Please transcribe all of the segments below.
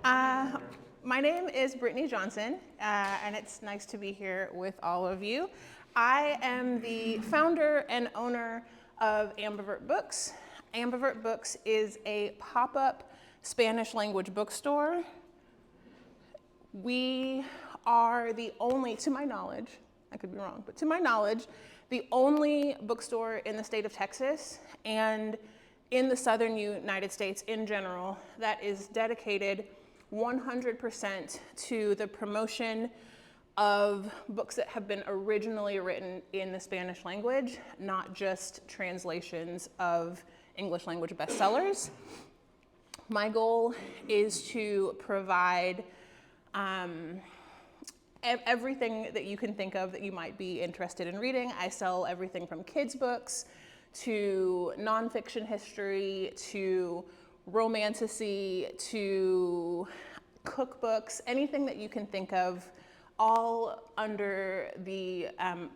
Uh, my name is Brittany Johnson, and it's nice to be here with all of you. I am the founder and owner of Ambivert Books. Ambivert Books is a pop-up Spanish language bookstore. We are the only, to my knowledge, I could be wrong, but to my knowledge, the only bookstore in the state of Texas and in the southern United States in general that is dedicated 100% to the promotion of books that have been originally written in the Spanish language, not just translations of English language bestsellers. My goal is to provide everything that you can think of that you might be interested in reading. I sell everything from kids books to nonfiction history to romantasy to cookbooks, anything that you can think of, all under the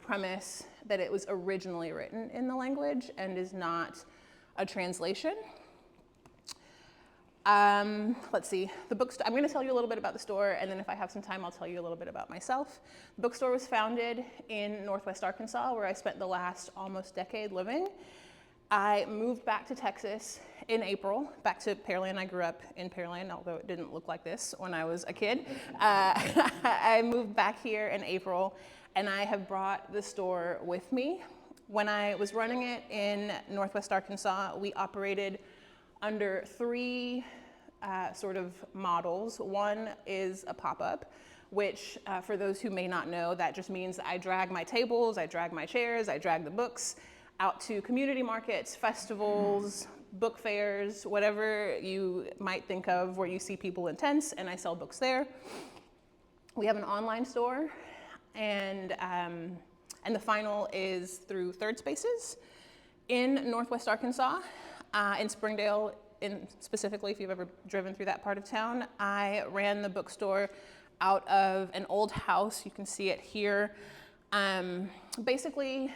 premise that it was originally written in the language and is not a translation. Let's see, the bookstore, I'm going to tell you a little bit about the store, and then if I have some time, I'll tell you a little bit about myself. The bookstore was founded in Northwest Arkansas, where I spent the last almost decade living. I moved back to Texas in April, back to Pearland. I grew up in Pearland, although it didn't look like this when I was a kid. I moved back here in April, and I have brought the store with me. When I was running it in Northwest Arkansas, we operated under three sort of models. One is a pop-up, which for those who may not know, that just means I drag my tables, I drag my chairs, I drag the books out to community markets, festivals, book fairs, whatever you might think of where you see people in tents, and I sell books there. We have an online store, and the final is through Third Spaces in Northwest Arkansas. In Springdale, specifically, if you've ever driven through that part of town, I ran the bookstore out of an old house. You can see it here. Basically,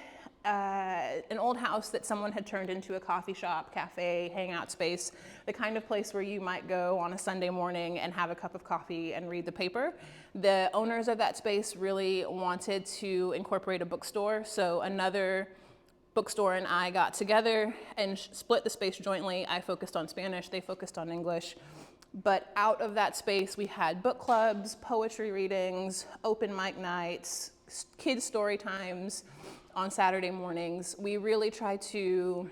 an old house that someone had turned into a coffee shop, cafe, hangout space, the kind of place where you might go on a Sunday morning and have a cup of coffee and read the paper. The owners of that space really wanted to incorporate a bookstore, so another bookstore and I got together and split the space jointly. I focused on Spanish, they focused on English. But out of that space, we had book clubs, poetry readings, open mic nights, kids' story times on Saturday mornings. We really try to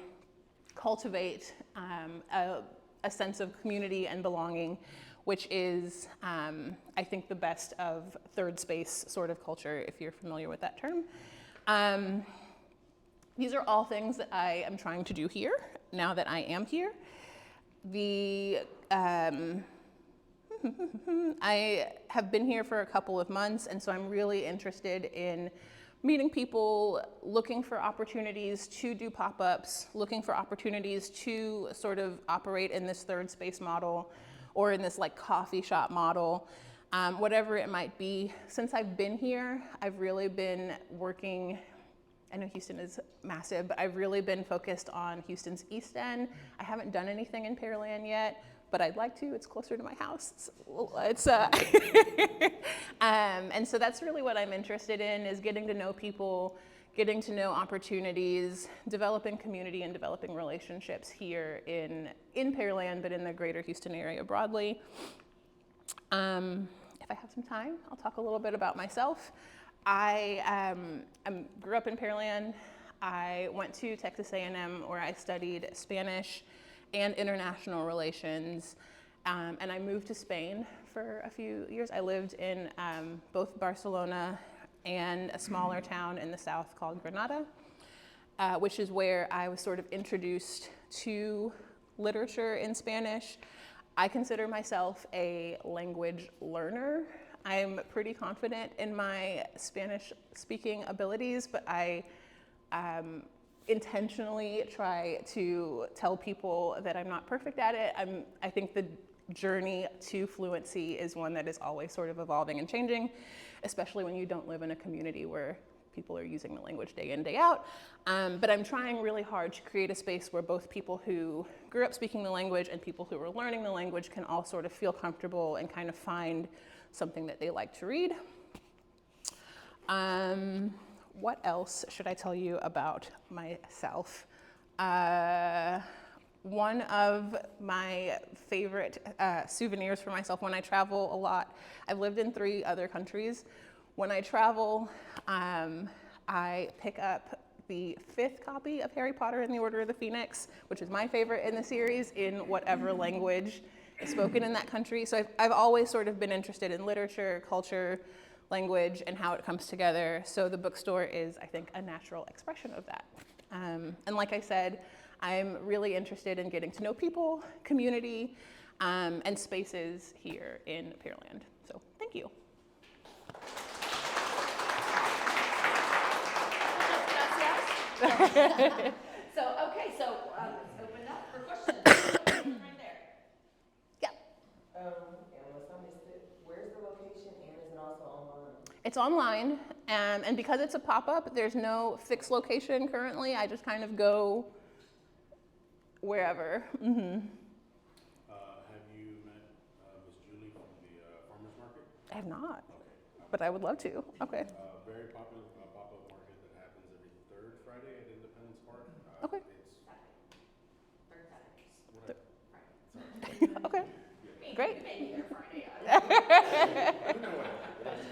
cultivate a sense of community and belonging, which is, I think, the best of third space sort of culture, if you're familiar with that term. These are all things that I am trying to do here, now that I am here. I have been here for a couple of months, and so I'm really interested in meeting people, looking for opportunities to do pop-ups, looking for opportunities to sort of operate in this third space model or in this like coffee shop model, whatever it might be. Since I've been here, I've really been working. I know Houston is massive, but I've really been focused on Houston's East End. I haven't done anything in Pearland yet, but I'd like to. It's closer to my house. And so that's really what I'm interested in, is getting to know people, getting to know opportunities, developing community and developing relationships here in Pearland, but in the greater Houston area broadly. If I have some time, I'll talk a little bit about myself. I grew up in Pearland. I went to Texas A&M where I studied Spanish and international relations, and I moved to Spain for a few years. I lived in both Barcelona and a smaller town in the south called Granada, which is where I was sort of introduced to literature in Spanish. I consider myself a language learner. I'm pretty confident in my Spanish speaking abilities, but I intentionally try to tell people that I'm not perfect at it. I think the journey to fluency is one that is always sort of evolving and changing, especially when you don't live in a community where people are using the language day in, day out. But I'm trying really hard to create a space where both people who grew up speaking the language and people who are learning the language can all sort of feel comfortable and kind of find something that they like to read. What else should I tell you about myself? One of my favorite souvenirs for myself when I travel a lot, I've lived in 3 other countries. When I travel, I pick up the 5th copy of Harry Potter and the Order of the Phoenix, which is my favorite in the series, in whatever language is spoken in that country. So I've always sort of been interested in literature, culture, language, and how it comes together. So the bookstore is, I think, a natural expression of that. And like I said, I'm really interested in getting to know people, community, and spaces here in Pearland. So thank you. So, okay, so let's open up for questions. Right there. Yeah. Unless I missed it, where's the location and is it also online? It's online, and because it's a pop-up, there's no fixed location currently. I just kind of go wherever. Mm-hmm. Have you met Miss Julie from the farmers market? I have not, Okay. but I would love to. Okay. Very popular pop-up market that happens every 3rd Friday at Independence Park. Okay. It's Third Saturdays. whatever. Okay. Great. Maybe they're Friday.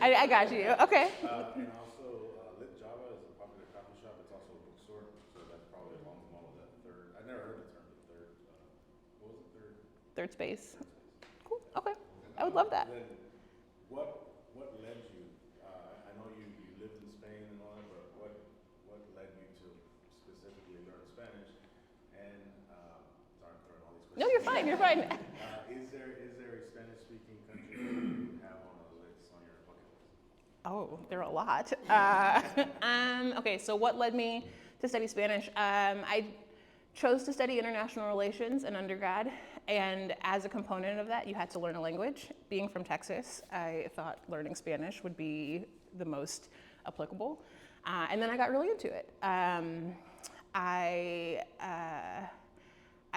I got you. Okay. And also, Lit Java is a popular coffee shop. It's also a bookstore, so that's probably along the model that 3rd. I never heard the term, the 3rd. What was it? 3rd space. Cool. Okay. I would love that. Then, what led you? I know you lived in Spain and all that, but what led you to specifically learn Spanish? And sorry, I'm throwing all these questions. No, you're fine. You're fine. Is there a Spanish-speaking country that you have on a list on your bucket list? Oh, there are a lot. Okay, so what led me to study Spanish? I chose to study international relations in undergrad, and as a component of that, you had to learn a language. Being from Texas, I thought learning Spanish would be the most applicable, and then I got really into it.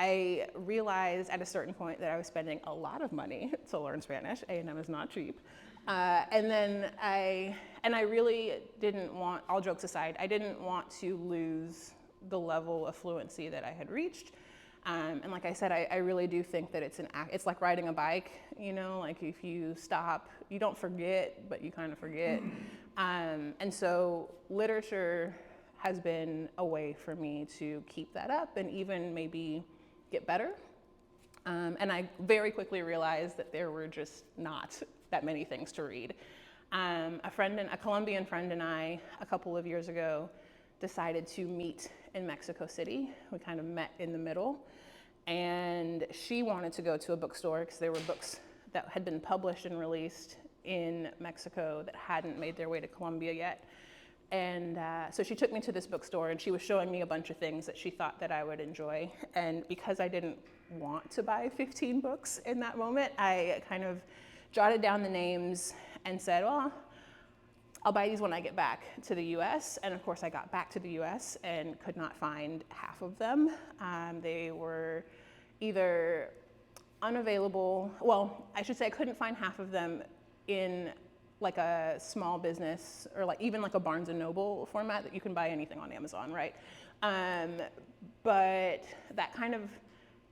I realized at a certain point that I was spending a lot of money to learn Spanish. A&M is not cheap. And then I really didn't want, all jokes aside, I didn't want to lose the level of fluency that I had reached. And like I said, I really do think that it's like riding a bike, you know, like if you stop, you don't forget, but you kind of forget. And so literature has been a way for me to keep that up and even maybe get better. And I very quickly realized that there were just not that many things to read. A Colombian friend and I, a couple of years ago, decided to meet in Mexico City. We kind of met in the middle. And she wanted to go to a bookstore because there were books that had been published and released in Mexico that hadn't made their way to Colombia yet. And so she took me to this bookstore and she was showing me a bunch of things that she thought that I would enjoy. And because I didn't want to buy 15 books in that moment, I kind of jotted down the names and said, well, I'll buy these when I get back to the US. And of course I got back to the US and could not find half of them. They were either unavailable, well, I should say I couldn't find half of them in like a small business or like even like a Barnes and Noble format that you can buy anything on Amazon, right? But that kind of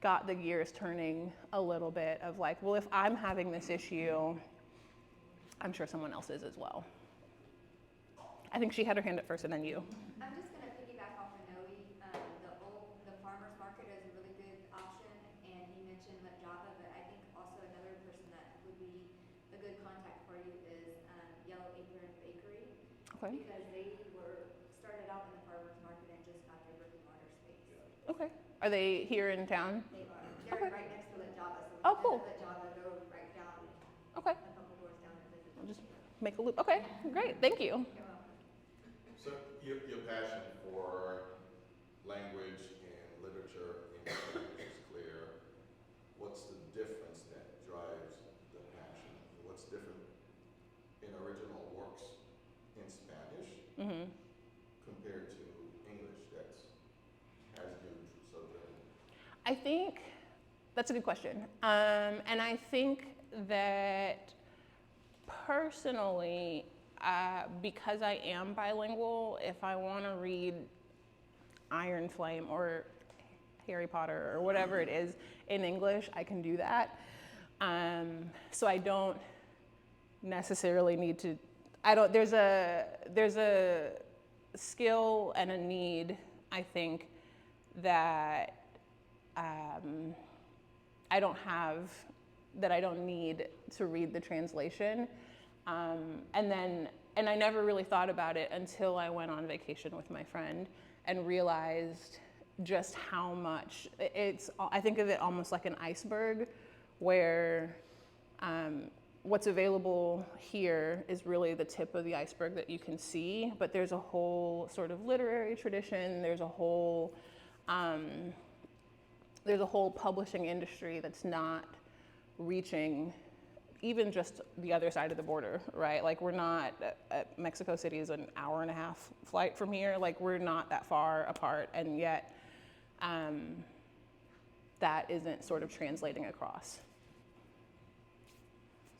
got the gears turning a little bit of like, well, if I'm having this issue, I'm sure someone else is as well. I think she had her hand up first and then you. I'm just going to piggyback off of Noe. The farmer's market is a really good option, and he mentioned Lit Java, but I think also another person that would be a good contact for you is Yellow Apron Bakery, Okay. because they started out in the farmer's market and just got their brick and mortar space. Okay. Are they here in town? They are. They're Okay. right next to Lit Java, so Oh, cool. Lit Java, go right down Okay. a couple doors down and visit. I'll just make a loop. Okay, great. Thank you. You're welcome. So your passion for language and literature in Spanish is clear. What's the difference that drives the passion? What's different in original works in Spanish Mm-hmm. I think that's a good question. And I think that personally, because I am bilingual, if I want to read Iron Flame or Harry Potter or whatever it is in English, I can do that. So I don't necessarily need to, there's a skill and a need, I think, that I don't have, that I don't need to read the translation. And I never really thought about it until I went on vacation with my friend and realized just how much I think of it almost like an iceberg, where what's available here is really the tip of the iceberg that you can see, but there's a whole sort of literary tradition, there's a whole publishing industry that's not reaching even just the other side of the border, right? Like, we're not, Mexico City is an hour-and-a-half flight from here. Like, we're not that far apart, and yet that isn't sort of translating across.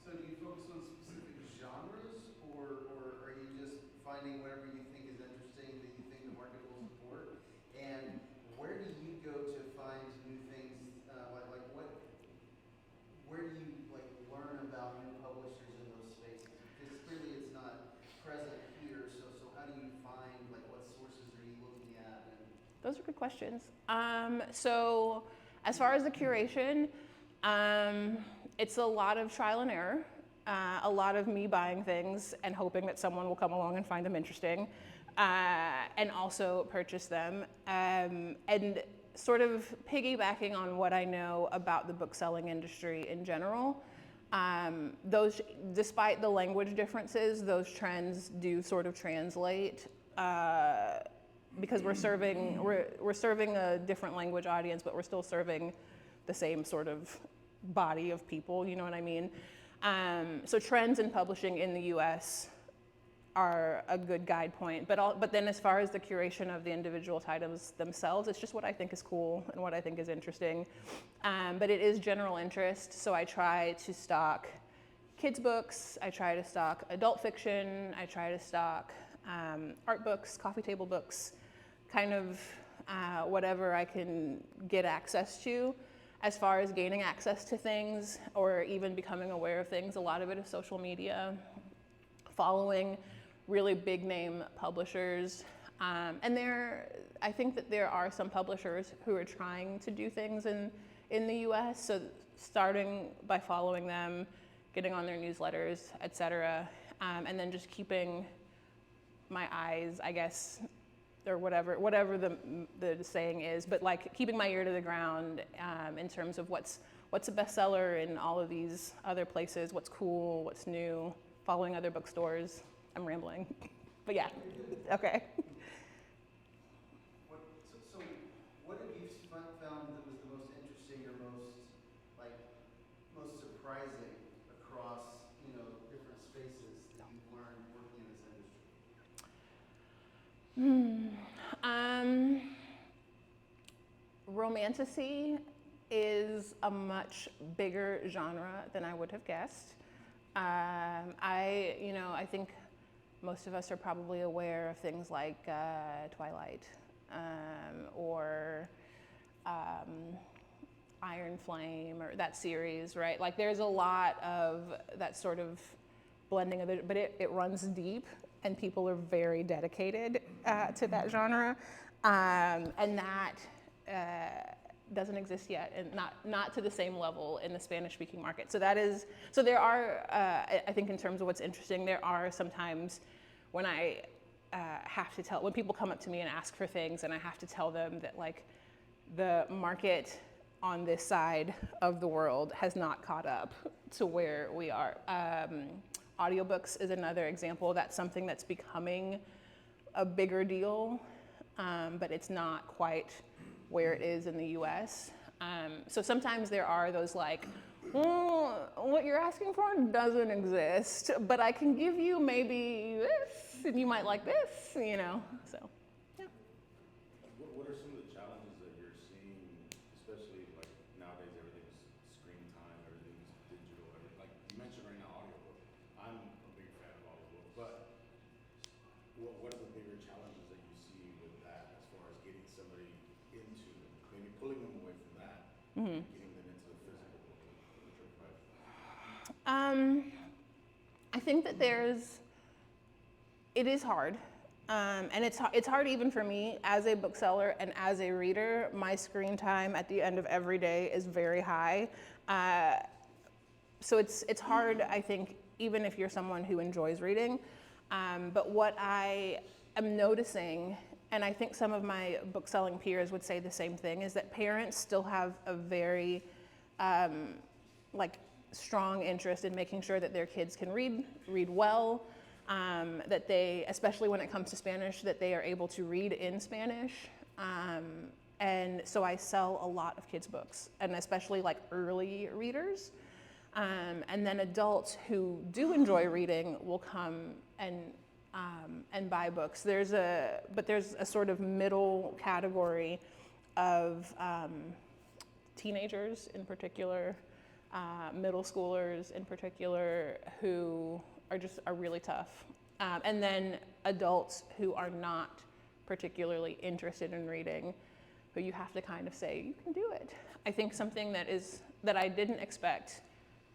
So do you focus on specific genres, or are you just finding whatever you think is interesting that you think the market will support? And where do you go to find new things, where do you learn about new publishers in those spaces? Because clearly it's not present here, so how do you find, what sources are you looking at? Those are good questions. So as far as the curation, it's a lot of trial and error, a lot of me buying things and hoping that someone will come along and find them interesting, and also purchase them. And sort of piggybacking on what I know about the book selling industry in general, those, despite the language differences, those trends do sort of translate, because we're serving a different language audience, but we're still serving the same sort of body of people, you know what I mean? So trends in publishing in the US are a good guide point, but then as far as the curation of the individual titles themselves, it's just what I think is cool and what I think is interesting. But it is general interest, so I try to stock kids books, I try to stock adult fiction, I try to stock art books, coffee table books, kind of whatever I can get access to. As far as gaining access to things or even becoming aware of things, a lot of it is social media, following really big name publishers. And I think that there are some publishers who are trying to do things in the US, so starting by following them, getting on their newsletters, et cetera, and then just keeping my eyes, I guess, or whatever the saying is, but keeping my ear to the ground in terms of what's a bestseller in all of these other places, what's cool, what's new, following other bookstores. I'm rambling, but yeah, okay. So what have you found that was the most interesting or most surprising across, different spaces that you've learned working in this industry? Romantasy is a much bigger genre than I would have guessed. I think most of us are probably aware of things like Twilight or Iron Flame or that series, right? There's a lot of that sort of blending of it, but it runs deep and people are very dedicated to that genre. And that doesn't exist yet, and not to the same level in the Spanish-speaking market. So there are, I think in terms of what's interesting, there are sometimes when I when people come up to me and ask for things and I have to tell them that the market on this side of the world has not caught up to where we are. Audiobooks is another example. That's something that's becoming a bigger deal, but it's not quite where it is in the US. So sometimes there are those what you're asking for doesn't exist, but I can give you maybe this, and you might like this, so, yeah. What are some of the challenges that you're seeing, especially what are the bigger challenges that you see with that as far as getting somebody into, maybe pulling them away from that, Mhm. and getting them into the physical literature collection? I think that it is hard. And it's hard even for me as a bookseller and as a reader. My screen time at the end of every day is very high. So it's hard, I think, even if you're someone who enjoys reading. But what I am noticing, and I think some of my bookselling peers would say the same thing, is that parents still have a very like strong interest in making sure that their kids can read well, that they, especially when it comes to Spanish, that they are able to read in Spanish. And so I sell a lot of kids' books, and especially like early readers. And then adults who do enjoy reading will come and buy books. But there's a sort of middle category of teenagers in particular, middle schoolers in particular, who are really tough. And then adults who are not particularly interested in reading, who you have to kind of say, you can do it. I think something that I didn't expect,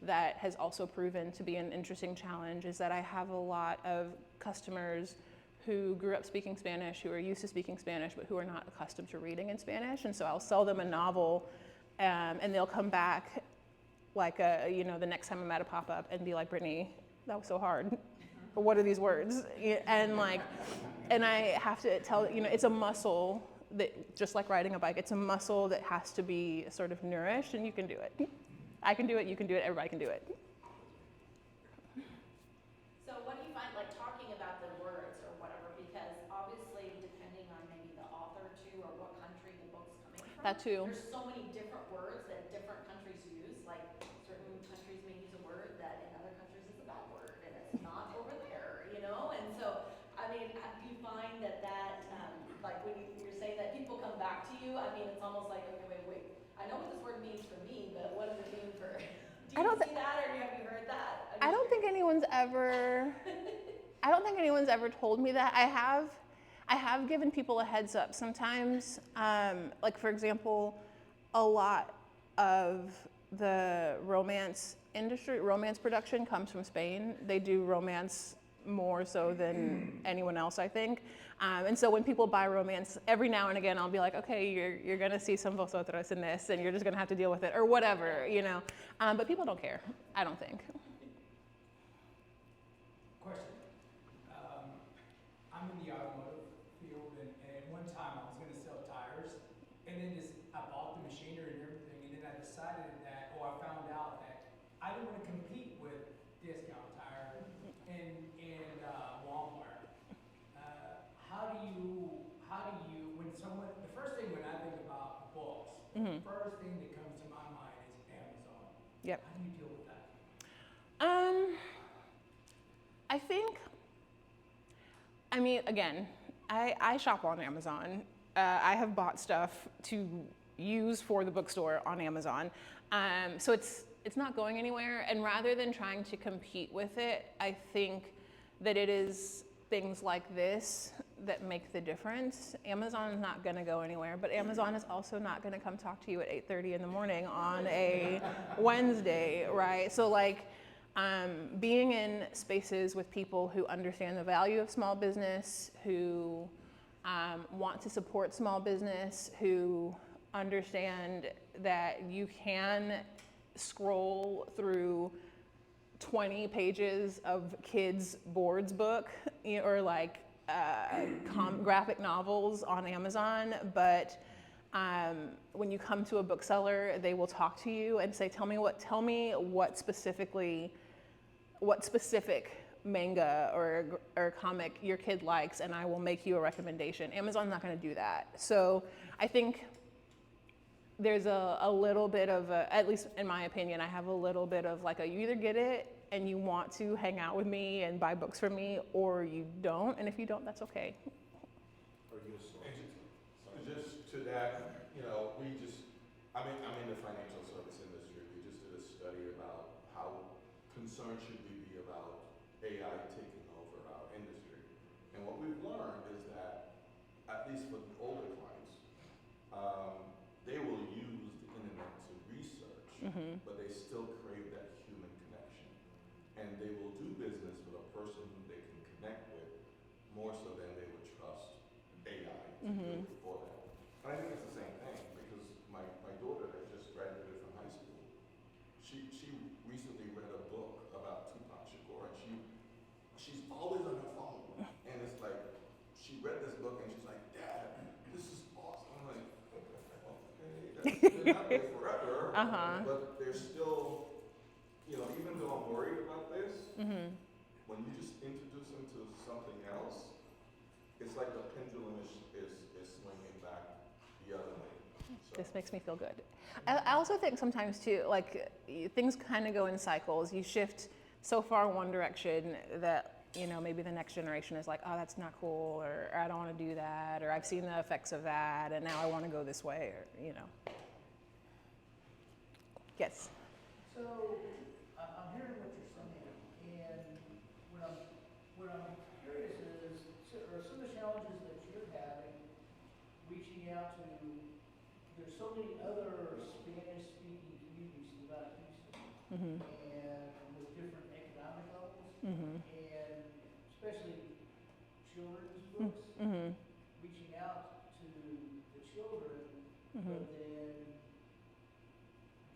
that has also proven to be an interesting challenge, is that I have a lot of customers who grew up speaking Spanish, who are used to speaking Spanish, but who are not accustomed to reading in Spanish. And so I'll sell them a novel, and they'll come back like the next time I'm at a pop-up and be like, Brittany, that was so hard. What are these words? And I have to tell, it's a muscle that, just like riding a bike, it's a muscle that has to be sort of nourished, and you can do it. I can do it, you can do it, everybody can do it. So what do you find, like talking about the words or whatever, because obviously depending on maybe the author too, or what country the book's coming from. That too. There's so many different words that different countries use, like certain countries may use a word that in other countries is a bad word, and it's not over there, and so, I mean, do you find that, like when you're saying that people come back to you, I mean, it's almost like, okay, wait, I know what this word means for me, but what does it mean for, do you see that, or have you heard that? I don't think anyone's ever told me that. I have given people a heads up sometimes. Like for example, a lot of the romance production comes from Spain. They do romance more so than anyone else, I think. And so when people buy romance, every now and again I'll be like, okay, you're gonna see some vosotros in this, and you're just gonna have to deal with it, or whatever, But people don't care, I don't think. Question. I'm in the automotive field, and at one time I was gonna sell tires, and then I bought the machinery and everything, and then I decided that, I found out that I didn't want to compete with Discount Tire and Walmart. How do you, the first thing when I think about books, the first thing that comes to my mind is Amazon. Yep. How do you deal with that? I mean, again, I shop on Amazon. I have bought stuff to use for the bookstore on Amazon. So it's not going anywhere. And rather than trying to compete with it, I think that it is things like this that make the difference. Amazon is not going to go anywhere, but Amazon is also not going to come talk to you at 8:30 in the morning on a Wednesday, right? So being in spaces with people who understand the value of small business, who want to support small business, who understand that you can scroll through 20 pages of kids' boards book, or graphic novels on Amazon, but when you come to a bookseller, they will talk to you and say, tell me what specific manga or comic your kid likes, and I will make you a recommendation. Amazon's not going to do that. So I think there's a little bit of at least in my opinion, I have a little bit of you either get it and you want to hang out with me and buy books from me, or you don't, and if you don't, that's okay. Or you just to that, I'm in the financial service industry. We just did a study about how concerned should we be about AI taking over our industry. And what we've learned is that, at least for the older clients, they will use the internet to research, but they still crave that human connection. And they will do business with a person who they can connect with more so than they would trust AI to do it for them. And I think it's the same thing because my daughter that just graduated from high school, she recently read a book about Tupac Shakur, and she's always on her phone. And it's like, she read this book and she's like, Dad, this is awesome. I'm like, okay, they're not there forever, but they're still, even though I'm worried about this, when you just introduce them to something else, it's like the pendulum is swinging back the other way. So. This makes me feel good. I also think sometimes too, like things kind of go in cycles. You shift so far in one direction that, maybe the next generation is like, oh, that's not cool, or I don't want to do that, or I've seen the effects of that, and now I want to go this way, or. Yes. So I'm hearing what you're saying, and what I'm curious is, are some of the challenges that you're having reaching out to? There's so many other Spanish-speaking communities throughout Houston, and with different economic levels, and especially children's books, reaching out to the children, but then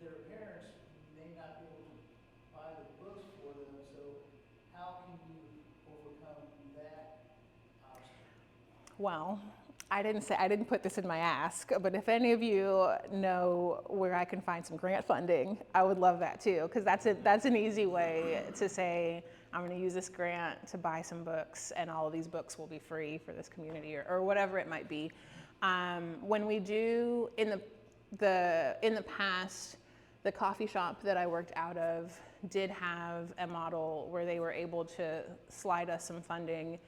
their parents may not be able to buy the books for them. So how can you overcome that obstacle? Well, I didn't put this in my ask, but if any of you know where I can find some grant funding, I would love that too, because that's an easy way to say, I'm going to use this grant to buy some books, and all of these books will be free for this community, or whatever it might be. When we do in the past, the coffee shop that I worked out of did have a model where they were able to slide us some funding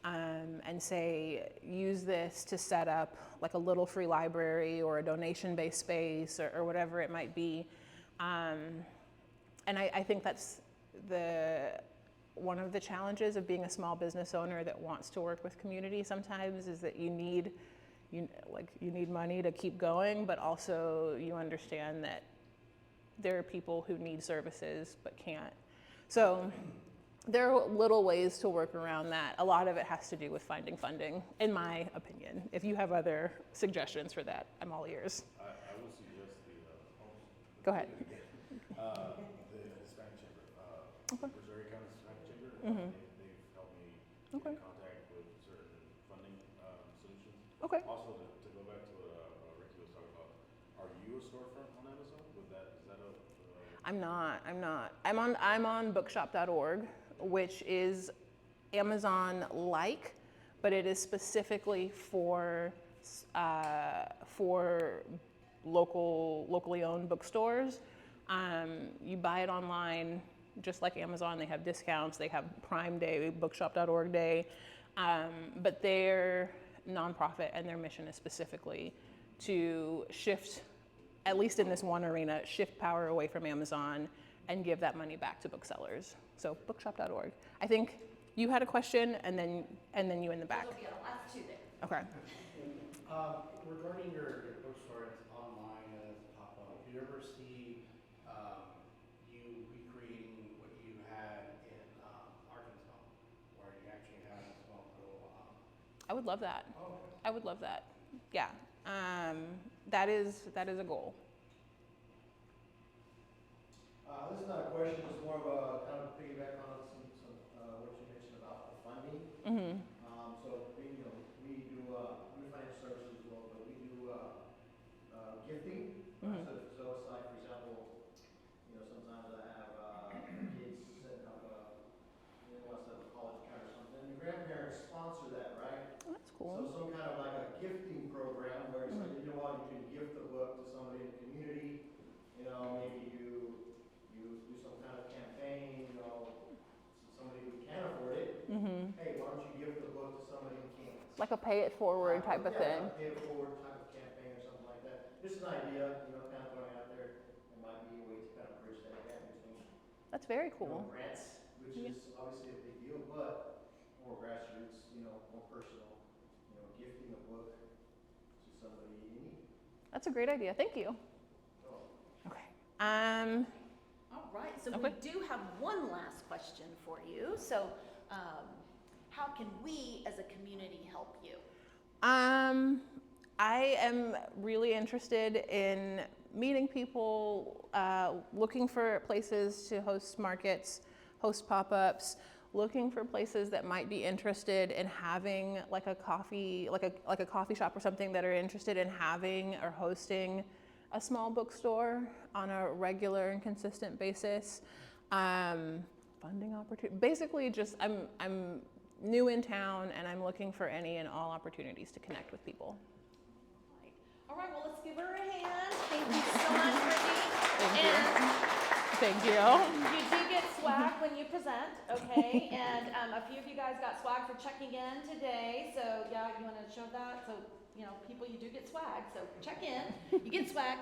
and say, use this to set up like a little free library or a donation-based space or whatever it might be. And I think that's one of the challenges of being a small business owner that wants to work with community sometimes is that you need money to keep going, but also you understand that there are people who need services but can't. So there are little ways to work around that. A lot of it has to do with finding funding, in my opinion. If you have other suggestions for that, I'm all ears. I would suggest Go ahead. the Hispanic Chamber, Okay. Missouri County Hispanic Chamber. They've helped me get Okay. in contact with certain funding solutions. Okay. Also, to go back to what Ricky was talking about, are you a storefront on Amazon? Is that a? I'm not. I'm on bookshop.org, which is Amazon-like, but it is specifically for locally owned bookstores. You buy it online, just like Amazon. They have discounts. They have Prime Day, bookshop.org day, but they're nonprofit, and their mission is specifically to shift, at least in this one arena, shift power away from Amazon and give that money back to booksellers. So bookshop.org. I think you had a question, and then you in the back. Those will be on the last two there. Okay. Regarding your bookstore, it's online and it's pop-up. Do you ever see you recreating what you had in Arkansas, where you actually had a small little? I would love that. Oh, okay. I would love that. Yeah. That is a goal. This is not a question, it's more of a kind of piggyback on some what you mentioned about the funding. So we do financial services as well, but we do gifting. So it's like, for example, sometimes I have kids setting up they want to set up a college account or something, and the grandparents sponsor that, right? Oh, that's So cool. some kind of like a gifting program where it's like, you know what, you can gift the book to somebody in the community. Maybe you do some kind of campaign, somebody who can't afford it. Hey, why don't you give the book to somebody who can't? Like a pay it forward type of thing. Yeah, pay it forward type of campaign or something like that. Just an idea, kind of throwing out there. It might be a way to kind of bridge that gap between That's very cool. grants, which is obviously a big deal, but more grassroots, more personal, gifting a book to somebody in need. That's a great idea. Thank you. Oh. Okay. All right, so Okay. we do have one last question for you. So, how can we as a community help you? I am really interested in meeting people, looking for places to host markets, host pop-ups, looking for places that might be interested in having like a coffee shop or something that are interested in having or hosting a small bookstore on a regular and consistent basis. Funding opportunity. Basically, just I'm new in town and I'm looking for any and all opportunities to connect with people. All right, well, let's give her a hand. Thank you so much, Brittany. Thank you. You do get swag when you present, okay? And a few of you guys got swag for checking in today. So, yeah, you want to show that? So, people, you do get swag. So, check in. You get swag.